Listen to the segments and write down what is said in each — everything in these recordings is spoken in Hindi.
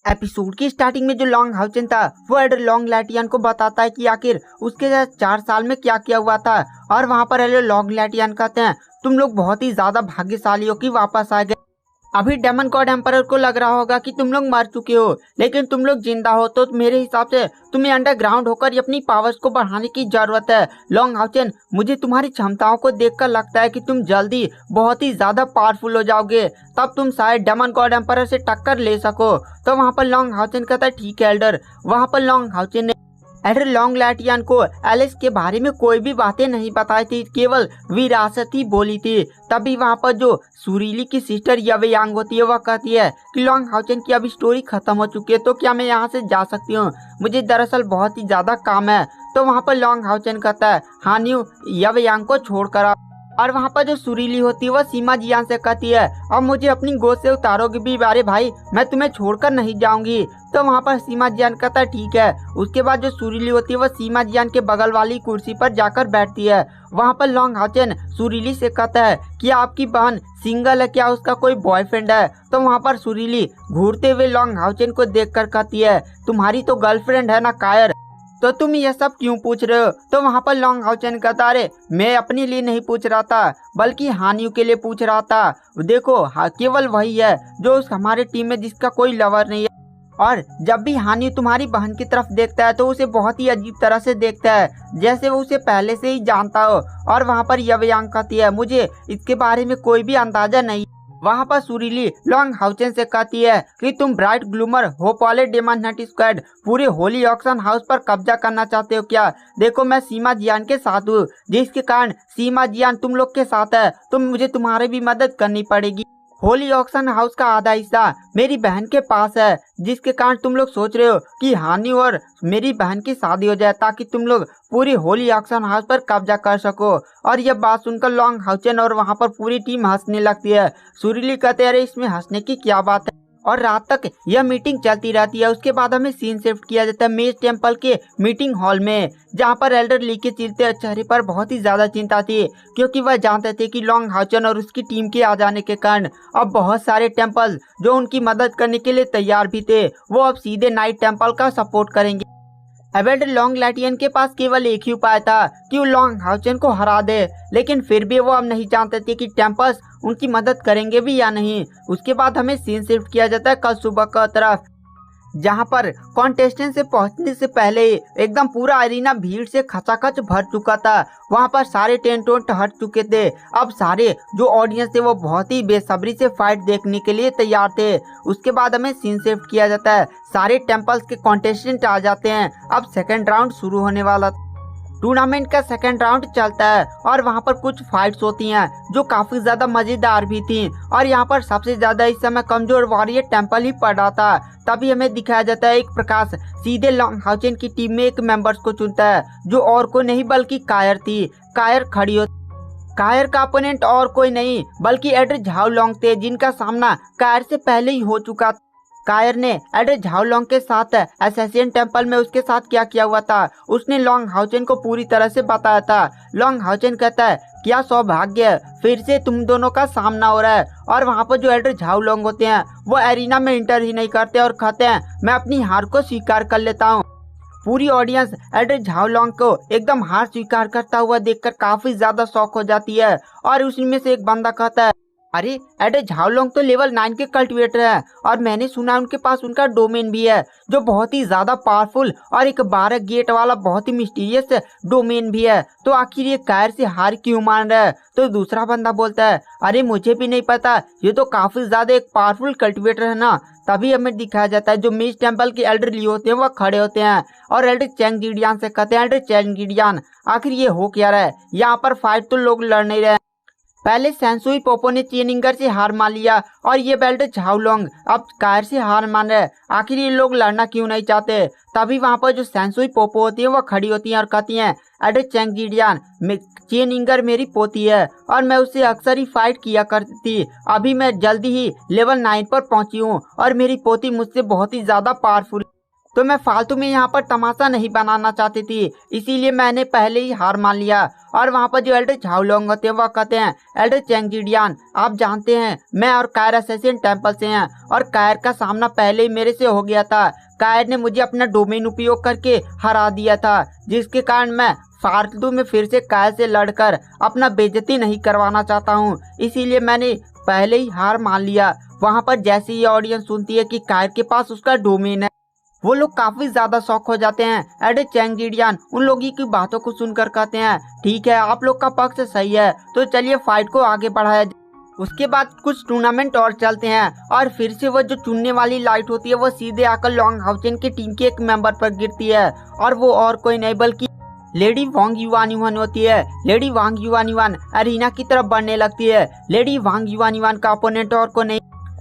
एपिसोड की स्टार्टिंग में जो लॉन्ग हाउचन था वो एडर लॉन्ग लैटियन को बताता है कि आखिर उसके साथ 4 साल में क्या किया हुआ था। और वहाँ पर एडर लॉन्ग लैटियन कहते हैं तुम लोग बहुत ही ज्यादा भाग्यशाली हो कि वापस आ गए। अभी डेमन गॉड एम्परर को लग रहा होगा कि तुम लोग मर चुके हो, लेकिन तुम लोग जिंदा हो तो मेरे हिसाब से तुम्हें अंडरग्राउंड होकर अपनी पावर्स को बढ़ाने की जरूरत है। लॉन्ग हाउचन, मुझे तुम्हारी क्षमताओं को देखकर लगता है कि तुम जल्दी बहुत ही ज्यादा पावरफुल हो जाओगे, तब तुम शायद डेमन गॉड एम्परर से टक्कर ले सको। तो वहाँ पर लॉन्ग हाउचन कहता है ठीक है एल्डर। वहाँ पर लॉन्ग हाउचन ने एडर लॉन्ग लैटियन को एलिस के बारे में कोई भी बातें नहीं बताई थी, केवल विरासत ही बोली थी। तभी वहाँ पर जो सुरीली की सिस्टर यवेयांग होती है वह कहती है कि लॉन्ग हाउचन की अभी स्टोरी खत्म हो चुकी है, तो क्या मैं यहाँ से जा सकती हूँ? मुझे दरअसल बहुत ही ज्यादा काम है। तो वहाँ पर लॉन्ग हाउचन कहता है हानियो यवेयांग को छोड़कर आओ। और वहाँ पर जो सुरीली होती है वह सीमा जियान से कहती है अब मुझे अपनी गोद से उतारोगे भी बारे भाई, मैं तुम्हें छोड़कर नहीं जाऊंगी। तो वहाँ पर सीमा जियान कहता है ठीक है। उसके बाद जो सुरीली होती है वह सीमा जियान के बगल वाली कुर्सी पर जाकर बैठती है। वहाँ पर लॉन्ग हाउचन सुरीली से कहता है कि आपकी बहन सिंगल है, क्या उसका कोई बॉयफ्रेंड है? तो वहाँ पर सुरीली घूरते हुए लॉन्ग हाउचन को देखकर कहती है तुम्हारी तो गर्लफ्रेंड है ना कायर, तो तुम ये सब क्यों पूछ रहे हो? तो वहाँ पर लॉन्ग हाउचन कहता अरे मैं अपने लिए नहीं पूछ रहा था, बल्कि हानियों के लिए पूछ रहा था। देखो केवल वही है जो हमारे टीम में जिसका कोई लवर नहीं है, और जब भी हानि तुम्हारी बहन की तरफ देखता है तो उसे बहुत ही अजीब तरह से देखता है, जैसे वो उसे पहले से ही जानता हो। और वहाँ पर यवेयांग कहती है मुझे इसके बारे में कोई भी अंदाजा नहीं। वहाँ पर सुरीली लॉन्ग हाउचन से कहती है कि तुम ब्राइट ग्लूमर होप वाले डेमन हंट स्क्वाड पूरे होली ऑक्शन हाउस पर कब्जा करना चाहते हो क्या? देखो मैं सीमा जियान के साथ हूँ, जिसके कारण सीमा जियान तुम लोग के साथ है, तो मुझे तुम्हारी भी मदद करनी पड़ेगी। होली ऑक्शन हाउस का आधा हिस्सा मेरी बहन के पास है, जिसके कारण तुम लोग सोच रहे हो कि हानि और मेरी बहन की शादी हो जाए ताकि तुम लोग पूरी होली ऑक्शन हाउस पर कब्जा कर सको। और यह बात सुनकर लॉन्ग हाउचन और वहाँ पर पूरी टीम हंसने लगती है। सुरीली कहते अरे इसमें हंसने की क्या बात है। और रात तक यह मीटिंग चलती रहती है। उसके बाद हमें सीन शिफ्ट किया जाता है मेज टेम्पल के मीटिंग हॉल में, जहाँ पर एल्डर ली के चेहरे पर बहुत ही ज्यादा चिंता थी, क्योंकि वह जानते थे कि लॉन्ग हाउचन और उसकी टीम के आ जाने के कारण अब बहुत सारे टेम्पल जो उनकी मदद करने के लिए तैयार भी थे वो अब सीधे नाइट टेम्पल का सपोर्ट करेंगे। अब एडर लॉन्ग लैटियन के पास केवल एक ही उपाय था कि वो लॉन्ग हाउचन को हरा दे, लेकिन फिर भी वो अब नहीं जानते थे कि टेम्पल्स उनकी मदद करेंगे भी या नहीं। उसके बाद हमें सीन शिफ्ट किया जाता है कल सुबह की तरफ, जहां पर कॉन्टेस्टेंट से पहुंचने से पहले ही एकदम पूरा अरीना भीड़ से खचाखच भर चुका था। वहां पर सारे टेंट वेंट हट चुके थे। अब सारे जो ऑडियंस थे वो बहुत ही बेसब्री से फाइट देखने के लिए तैयार थे। उसके बाद हमें सीन शिफ्ट किया जाता है, सारे टेम्पल्स के कॉन्टेस्टेंट आ जाते हैं। अब सेकेंड राउंड शुरू होने वाला टूर्नामेंट का सेकेंड राउंड चलता है और वहाँ पर कुछ फाइट्स होती हैं जो काफी ज्यादा मजेदार भी थी। और यहाँ पर सबसे ज्यादा इस समय कमजोर वॉरियर टेम्पल ही पड़ रहा था। तभी हमें दिखाया जाता है एक प्रकाश सीधे लॉन्ग हाउचन की टीम में एक मेंबर्स को चुनता है, जो और को नहीं बल्कि कायर थी। कायर खड़ी हो कायर का अपोनेंट और कोई नहीं बल्कि एडर झाओलोंग थे, जिनका सामना कायर से पहले ही हो चुका था। कायर ने एडर झाओलोंग के साथ एसेसियन टेम्पल में उसके साथ क्या किया हुआ था उसने लॉन्ग हाउचन को पूरी तरह से बताया था। लॉन्ग हाउचन कहता है क्या सौभाग्य, फिर से तुम दोनों का सामना हो रहा है। और वहाँ पर जो एडर झाओलोंग होते हैं वो एरिना में इंटर ही नहीं करते और कहते हैं मैं अपनी हार को स्वीकार कर लेता हूँ। पूरी ऑडियंस एडर झाओलोंग को एकदम हार स्वीकार करता हुआ देखकर काफी ज्यादा शॉक हो जाती है। और उसमें से एक बंदा कहता है अरे एडर झाओलोंग तो लेवल 9 के कल्टिवेटर है, और मैंने सुना उनके पास उनका डोमेन भी है जो बहुत ही ज्यादा पावरफुल और एक 12 गेट वाला बहुत ही मिस्टीरियस डोमेन भी है। तो आखिर ये कायर से हार क्यों मान रहा है? तो दूसरा बंदा बोलता है अरे मुझे भी नहीं पता, ये तो काफी ज्यादा एक पावरफुल कल्टिवेटर है ना। तभी हमें दिखाया जाता है जो मेज टेम्पल के एल्डर लिए होते हैं वह खड़े होते हैं और एल्डर चैंग जिडियान से कहते हैं एल्डर चैंग जिडियान आखिर ये हो क्या रहा है? यहाँ पर फाइट तो लोग लड़ नहीं रहे। पहले सेंसुई पोपो ने चेनिंगर से हार मान लिया और ये बेल्ट झाओलोंग अब कायर से हार मान रहे, आखिर ये लोग लड़ना क्यों नहीं चाहते? तभी वहाँ पर जो सेंसुई पोपो होती है वो खड़ी होती हैं और कहती हैं एडर चैंग जिडियान चेनिंगर मेरी पोती है और मैं उससे अक्सर ही फाइट किया करती थी। अभी मैं जल्दी ही लेवल 9 पर पहुंची हूँ और मेरी पोती मुझसे बहुत ही ज्यादा पावरफुल। तो मैं फालतू में यहाँ पर तमाशा नहीं बनाना चाहती थी, इसीलिए मैंने पहले ही हार मान लिया। और वहाँ पर जो एल्डर झाओलोंग होते हैं वह कहते हैं, एल्डर चेंग जिडियन, आप जानते हैं मैं और कायर असैसिन टेम्पल से हैं और कायर का सामना पहले ही मेरे से हो गया था। कायर ने मुझे अपना डोमेन उपयोग करके हरा दिया था, जिसके कारण मैं फालतू में फिर से कायर से लड़कर अपना बेइज्जती नहीं करवाना चाहता हूँ, इसीलिए मैंने पहले ही हार मान लिया। वहाँ पर जैसे ही ऑडियंस सुनती है कि कायर के पास उसका डोमेन है, वो लोग काफी ज्यादा शौक हो जाते हैं। एल्डर चेंग जिडियन उन लोगों की बातों को सुनकर कहते हैं, ठीक है आप लोग का पक्ष सही है, तो चलिए फाइट को आगे बढ़ाया। उसके बाद कुछ टूर्नामेंट और चलते हैं और फिर से वो जो चुनने वाली लाइट होती है वो सीधे आकर लॉन्ग हाउचेन की टीम के एक मेंबर पर गिरती है और वो और कोई नहीं बल्कि लेडी वांग युआनयुआन होती है। लेडी वांग युआनयुआन एरिना की तरफ बढ़ने लगती है। लेडी वांग युआनयुआन का अपोनेंट और को नहीं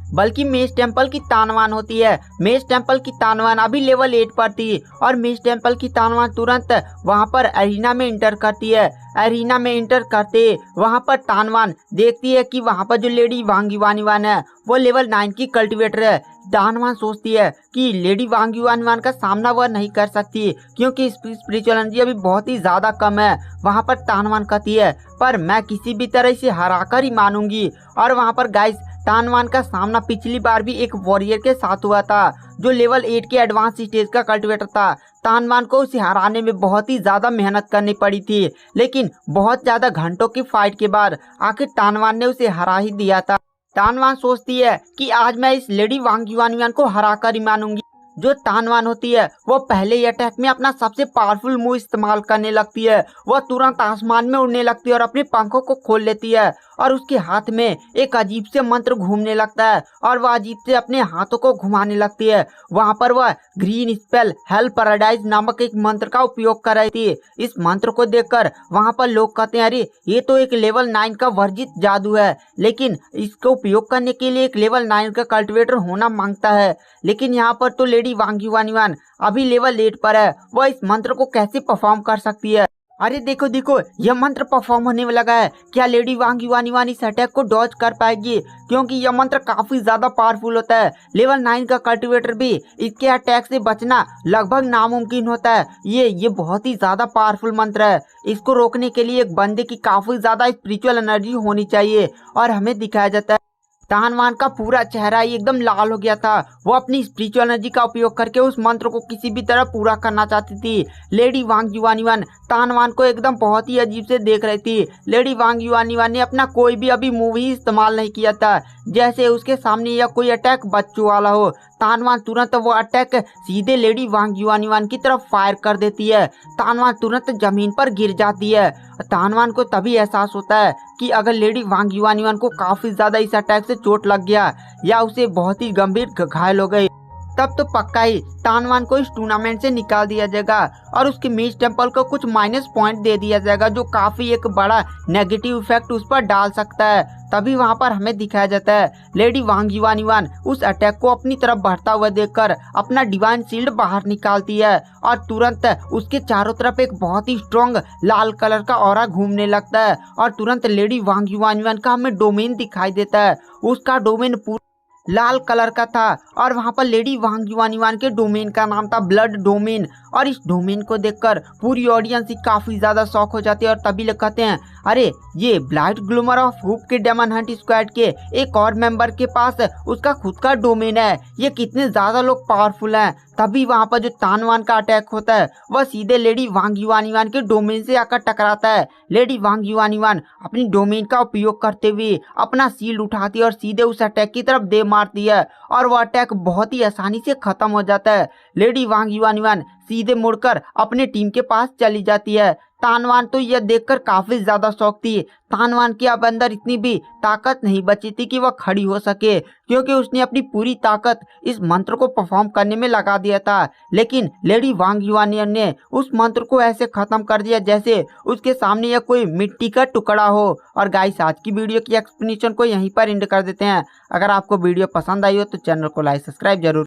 बल्कि मेज टेम्पल की तानवान होती है। मेज टेम्पल की तानवान अभी लेवल 8 पर थी और मेज टेम्पल की तानवान तुरंत वहां पर एरिना में इंटर करती है। एरिना में इंटर करते वहां पर तानवान देखती है कि वहां पर जो लेडी वांग युआनयुआन है वो लेवल 9 की कल्टिवेटर है। तानवान सोचती है कि लेडी वांग युआनयुआन का सामना वह नहीं कर सकती क्योंकि स्पिरिचुअल एनर्जी अभी बहुत ही ज्यादा कम है। वहां पर तानवान कहती है, पर मैं किसी भी तरह से हराकर ही मानूंगी। और वहां पर गाइस तानवान का सामना पिछली बार भी एक वॉरियर के साथ हुआ था जो लेवल 8 के एडवांस स्टेज का कल्टिवेटर था। तानवान को उसे हराने में बहुत ही ज्यादा मेहनत करनी पड़ी थी, लेकिन बहुत ज्यादा घंटों की फाइट के बाद आखिर तानवान ने उसे हरा ही दिया था। तानवान सोचती है कि आज मैं इस लेडी वांग युआनयुआन को हराकर ही मानूंगी। जो तानवान होती है वो पहले ही अटैक में अपना सबसे पावरफुल मूव इस्तेमाल करने लगती है। वह तुरंत आसमान में उड़ने लगती है और अपने पंखों को खोल लेती है और उसके हाथ में एक अजीब से मंत्र घूमने लगता है और वह अजीब से अपने हाथों को घुमाने लगती है। वहां पर वह ग्रीन स्पेल हेल पैराडाइज नामक एक मंत्र का उपयोग कर रही थी। इस मंत्र को देखकर वहां पर लोग कहते हैं, अरे ये तो एक लेवल 9 का वर्जित जादू है, लेकिन इसको उपयोग करने के लिए एक लेवल 9 का कल्टिवेटर होना मांगता है। लेकिन यहाँ पर तो लेडी वांग युआनयुआन अभी लेवल 8 पर है, वह इस मंत्र को कैसे परफॉर्म कर सकती है। अरे देखो देखो यह मंत्र परफॉर्म होने में लगा है, क्या लेडी वांग युआनयुआन इस अटैक को डॉज कर पाएगी, क्योंकि यह मंत्र काफी ज्यादा पावरफुल होता है। लेवल 9 का कल्टिवेटर भी इसके अटैक से बचना लगभग नामुमकिन होता है। ये बहुत ही ज्यादा पावरफुल मंत्र है। इसको रोकने के लिए एक बंदे की काफी ज्यादा स्पिरिचुअल एनर्जी होनी चाहिए और हमें दिखाया जाता है तानवान का पूरा चेहरा एकदम लाल हो गया था। वो अपनी स्पिरिचुअल एनर्जी का उपयोग करके उस मंत्र को किसी भी तरह पूरा करना चाहती थी। लेडी वांग युआनयुआन तानवान को एकदम बहुत ही अजीब से देख रही थी। लेडी वांग युआनयुआन ने अपना कोई भी अभी मूव ही इस्तेमाल नहीं किया था, जैसे उसके सामने या कोई अटैक बच्चों वाला हो। तानवान तुरंत वो अटैक सीधे लेडी वांग युआनयुआन की तरफ फायर कर देती है। तानवान तुरंत जमीन पर गिर जाती है। तानवान को तभी एहसास होता है कि अगर लेडी वांग युआनयुआन को काफी ज्यादा इस अटैक से चोट लग गया या उसे बहुत ही गंभीर घायल हो गई, तब तो पक्का ही तानवान को इस टूर्नामेंट से निकाल दिया जाएगा और उसके मेज टेम्पल को कुछ माइनस पॉइंट दे दिया जाएगा, जो काफी एक बड़ा नेगेटिव इफेक्ट उस पर डाल सकता है। तभी वहां पर हमें दिखाया जाता है लेडी वांग युआनयुआन उस अटैक को अपनी तरफ बढ़ता हुआ देखकर अपना डिवाइन शील्ड बाहर निकालती है और तुरंत उसके चारों तरफ एक बहुत ही स्ट्रॉन्ग लाल कलर का ऑरा घूमने लगता है और तुरंत लेडी वांग युआनयुआन का हमें डोमेन दिखाई देता है। उसका डोमेन पूरा लाल कलर का था और वहां पर लेडी वांग युआनयुआन के डोमेन का नाम था ब्लड डोमेन। और इस डोमेन को देखकर पूरी ऑडियंस ही काफी ज्यादा शॉक हो जाती है और तभी लोग कहते हैं, अरे ये ब्लाइट ग्लूमर ऑफ हुप के डेमन हंट स्क्वाड के एक और मेंबर के पास उसका खुद का डोमेन है, ये कितने ज्यादा लोग पावरफुल हैं। तभी वहां पर जो तानवान का अटैक होता है वह सीधे लेडी वांग युआनयुआन के डोमेन से आकर टकराता है। लेडी वांग युआनयुआन अपनी डोमेन का उपयोग करते हुए अपना शील्ड उठाती है और सीधे उस अटैक की तरफ दे मारती है और वह अटैक बहुत ही आसानी से खत्म हो जाता है। लेडी वांग युआनयुआन सीधे मुड़कर अपने टीम के पास चली जाती है। तानवान तो यह देखकर काफी ज्यादा शौक थी। तानवान के अब अंदर इतनी भी ताकत नहीं बची थी कि वह खड़ी हो सके, क्योंकि उसने अपनी पूरी ताकत इस मंत्र को परफॉर्म करने में लगा दिया था। लेकिन लेडी वांग युआनयुआन ने उस मंत्र को ऐसे खत्म कर दिया जैसे उसके सामने यह कोई मिट्टी का टुकड़ा हो। और गाइस आज की वीडियो की एक्सप्लेनेशन को यहीं पर एंड कर देते हैं। अगर आपको वीडियो पसंद आई हो तो चैनल को लाइक सब्सक्राइब जरूर